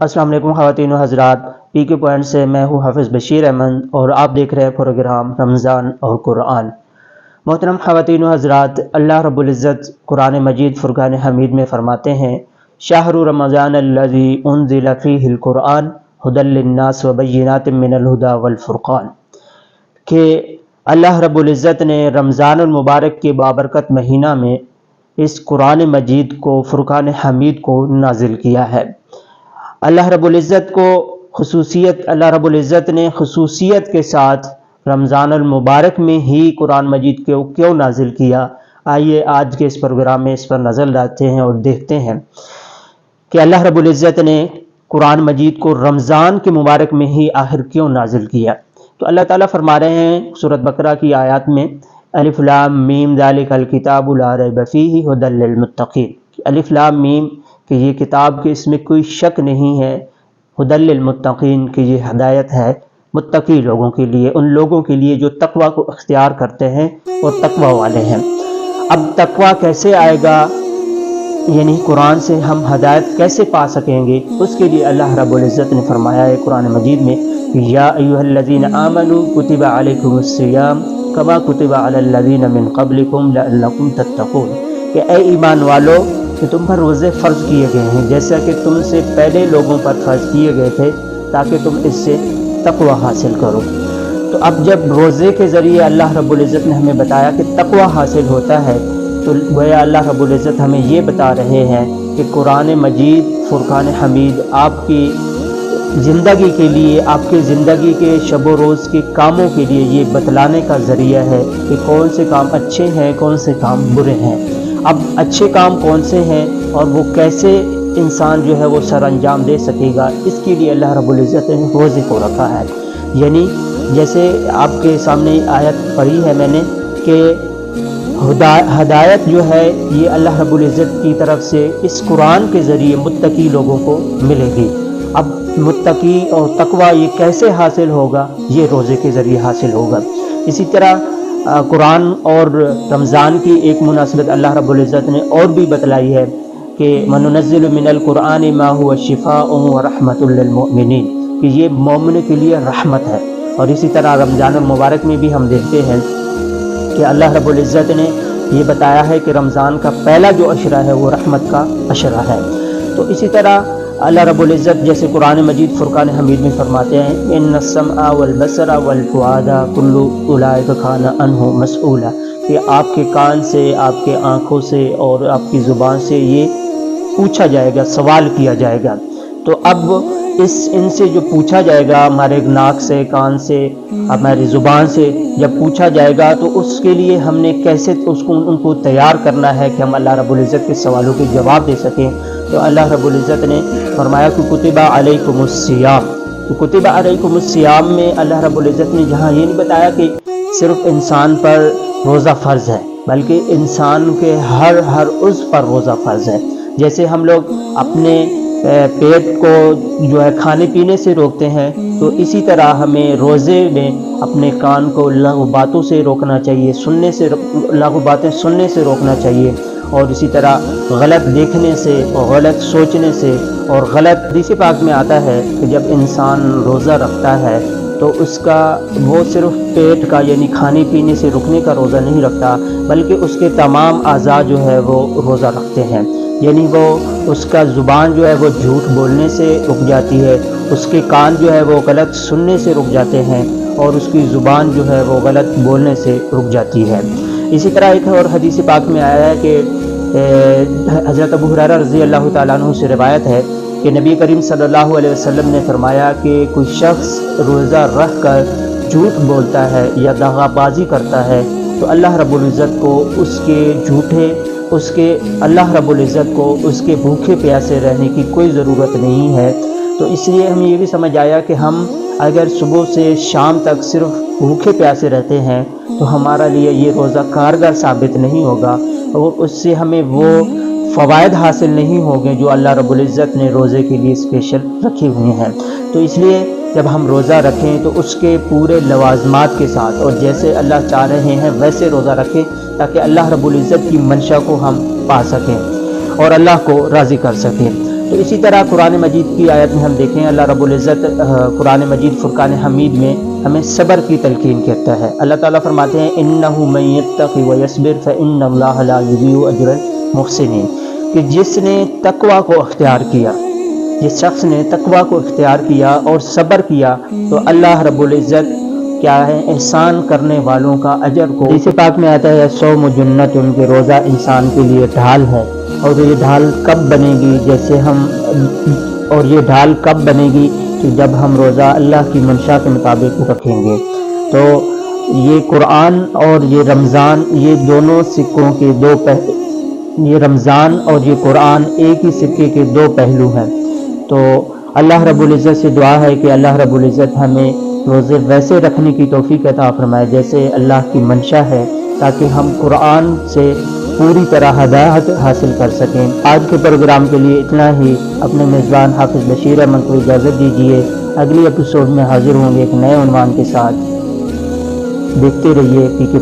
السلام علیکم خواتین و حضرات، پی کے پوائنٹ سے میں ہوں حافظ بشیر احمد اور آپ دیکھ رہے ہیں پروگرام رمضان اور قرآن۔ محترم خواتین و حضرات، اللہ رب العزت قرآن مجید فرقان حمید میں فرماتے ہیں شہر رمضان الذی انزل فیہ القرآن ھدی للناس وبینات من الھدی والفرقان، کہ اللہ رب العزت نے رمضان المبارک کے بابرکت مہینہ میں اس قرآن مجید کو فرقان حمید کو نازل کیا ہے۔ اللہ رب العزت رب العزت نے خصوصیت کے ساتھ رمضان المبارک میں ہی قرآن مجید کو کیوں نازل کیا، آئیے آج کے اس پروگرام میں اس پر نظر ڈالتے ہیں اور دیکھتے ہیں کہ اللہ رب العزت نے قرآن مجید کو رمضان کے مبارک میں ہی آخر کیوں نازل کیا۔ تو اللہ تعالیٰ فرما رہے ہیں سورۃ بقرہ کی آیات میں الف لام میم ذالک الکتاب لا ریب فیہ ھدی للمتقین، الف لام میم کہ یہ کتاب کہ اس میں کوئی شک نہیں ہے، ھدی للمتقین کہ یہ ہدایت ہے متقی لوگوں کے لیے، ان لوگوں کے لیے جو تقوی کو اختیار کرتے ہیں اور تقوی والے ہیں۔ اب تقوی کیسے آئے گا، یعنی قرآن سے ہم ہدایت کیسے پا سکیں گے، اس کے لیے اللہ رب العزت نے فرمایا ہے قرآن مجید میں یا ایھا الذین آمنوا کتب علیکم الصیام کما کتب علی الذین من قبلکم لعلکم تتقون، کہ اے ایمان والو کہ تم پر روزے فرض کیے گئے ہیں جیسا کہ تم سے پہلے لوگوں پر فرض کیے گئے تھے تاکہ تم اس سے تقوی حاصل کرو۔ تو اب جب روزے کے ذریعے اللہ رب العزت نے ہمیں بتایا کہ تقوی حاصل ہوتا ہے، تو گویا اللہ رب العزت ہمیں یہ بتا رہے ہیں کہ قرآن مجید فرقان حمید آپ کی زندگی کے لیے، آپ کے زندگی کے شب و روز کے کاموں کے لیے یہ بتلانے کا ذریعہ ہے کہ کون سے کام اچھے ہیں، کون سے کام برے ہیں۔ اب اچھے کام کون سے ہیں اور وہ کیسے انسان جو ہے وہ سر انجام دے سکے گا، اس کے لیے اللہ رب العزت نے روزے کو رکھا ہے۔ یعنی جیسے آپ کے سامنے آیت پڑھی ہے میں نے کہ ہدایت جو ہے یہ اللہ رب العزت کی طرف سے اس قرآن کے ذریعے متقی لوگوں کو ملے گی۔ اب متقی اور تقوی یہ کیسے حاصل ہوگا، یہ روزے کے ذریعے حاصل ہوگا۔ اسی طرح قرآن اور رمضان کی ایک مناسبت اللہ رب العزت نے اور بھی بتلائی ہے کہ وَنُنَزِّلُ مِنَ الْقُرْآنِ مَا هُوَ شِفَاءٌ وَرَحْمَةٌ لِّلْمُؤْمِنِينَ، کہ یہ مومن کے لیے رحمت ہے۔ اور اسی طرح رمضان المبارک میں بھی ہم دیکھتے ہیں کہ اللہ رب العزت نے یہ بتایا ہے کہ رمضان کا پہلا جو عشرہ ہے وہ رحمت کا عشرہ ہے۔ تو اسی طرح اللہ رب العزت جیسے قرآن مجید فرقان حمید میں فرماتے ہیں ان السمع والبصر والفؤاد کل اولئک کان عنہ مسئولا، کہ آپ کے کان سے، آپ کے آنکھوں سے اور آپ کی زبان سے یہ پوچھا جائے گا، سوال کیا جائے گا۔ تو اب ان سے جو پوچھا جائے گا، ہمارے ناک سے، کان سے، ہماری زبان سے جب پوچھا جائے گا تو اس کے لیے ہم نے کیسے ان کو تیار کرنا ہے کہ ہم اللہ رب العزت کے سوالوں کے جواب دے سکیں۔ تو اللہ رب العزت نے فرمایا کہ کتب علیکم الصیام، تو کتب علیکم الصیام میں اللہ رب العزت نے جہاں یہ نہیں بتایا کہ صرف انسان پر روزہ فرض ہے، بلکہ انسان کے ہر عضو پر روزہ فرض ہے۔ جیسے ہم لوگ اپنے پیٹ کو جو ہے کھانے پینے سے روکتے ہیں، تو اسی طرح ہمیں روزے میں اپنے کان کو لغو باتوں سے روکنا چاہیے، لغو باتیں سننے سے روکنا چاہیے، اور اسی طرح غلط دیکھنے سے اور غلط سوچنے سے اور غلط حدیث پاک میں آتا ہے کہ جب انسان روزہ رکھتا ہے تو اس کا وہ صرف پیٹ کا یعنی کھانے پینے سے رکنے کا روزہ نہیں رکھتا، بلکہ اس کے تمام اعضاء جو ہے وہ روزہ رکھتے ہیں۔ یعنی وہ اس کا زبان جو ہے وہ جھوٹ بولنے سے رک جاتی ہے، اس کے کان جو ہے وہ غلط سننے سے رک جاتے ہیں، اور اس کی زبان جو ہے وہ غلط بولنے سے رک جاتی ہے۔ اسی طرح ایک اور حدیث پاک میں آیا ہے کہ حضرت ابو ہریرہ رضی اللہ تعالیٰ عنہ سے روایت ہے کہ نبی کریم صلی اللہ علیہ وسلم نے فرمایا کہ کوئی شخص روزہ رکھ کر جھوٹ بولتا ہے یا دغا بازی کرتا ہے تو اللہ رب العزت کو اللہ رب العزت کو اس کے بھوکے پیاسے رہنے کی کوئی ضرورت نہیں ہے۔ تو اس لیے ہمیں یہ بھی سمجھ آیا کہ ہم اگر صبح سے شام تک صرف بھوکے پیاسے رہتے ہیں تو ہمارا لیے یہ روزہ کارگر ثابت نہیں ہوگا، اور اس سے ہمیں وہ فوائد حاصل نہیں ہوں گے جو اللہ رب العزت نے روزے کے لیے اسپیشل رکھے ہوئے ہیں۔ تو اس لیے جب ہم روزہ رکھیں تو اس کے پورے لوازمات کے ساتھ اور جیسے اللہ چاہ رہے ہیں ویسے روزہ رکھیں، تاکہ اللہ رب العزت کی منشا کو ہم پا سکیں اور اللہ کو راضی کر سکیں۔ تو اسی طرح قرآن مجید کی آیت میں ہم دیکھیں اللہ رب العزت قرآن مجید فرقان حمید میں ہمیں صبر کی تلقین کرتا ہے. اللہ تعالیٰ فرماتے ہیں اِنَّهُ مَن يَتَّقِ وَيَصْبِرْ فَإِنَّ اللَّهَ لَا يُضِيعُ أَجْرَ الْمُحْسِنِينَ کہ جس نے تقوی کو اختیار کیا، جس شخص نے تقوی کو اختیار کیا اور صبر کیا تو اللہ رب العزت کیا ہے احسان کرنے والوں کا اجر کو. حدیث پاک میں آتا ہے صوم جنت، ان کے روزہ انسان کے لیے ڈھال ہے. اور یہ ڈھال کب بنے گی؟ یہ ڈھال کب بنے گی کہ جب ہم روزہ اللہ کی منشا کے مطابق رکھیں گے. تو یہ قرآن اور یہ رمضان، یہ دونوں سکوں کے یہ رمضان اور یہ قرآن ایک ہی سکے کے دو پہلو ہیں. تو اللہ رب العزت سے دعا ہے کہ اللہ رب العزت ہمیں روزے ویسے رکھنے کی توفیق عطا فرمائے جیسے اللہ کی منشا ہے، تاکہ ہم قرآن سے پوری طرح ہدایت حاصل کر سکیں. آج کے پروگرام کے لیے اتنا ہی. اپنے میزبان حافظ بشیر احمد کو اجازت دیجیے. اگلی ایپیسوڈ میں حاضر ہوں گے ایک نئے عنوان کے ساتھ. دیکھتے رہیے پی کے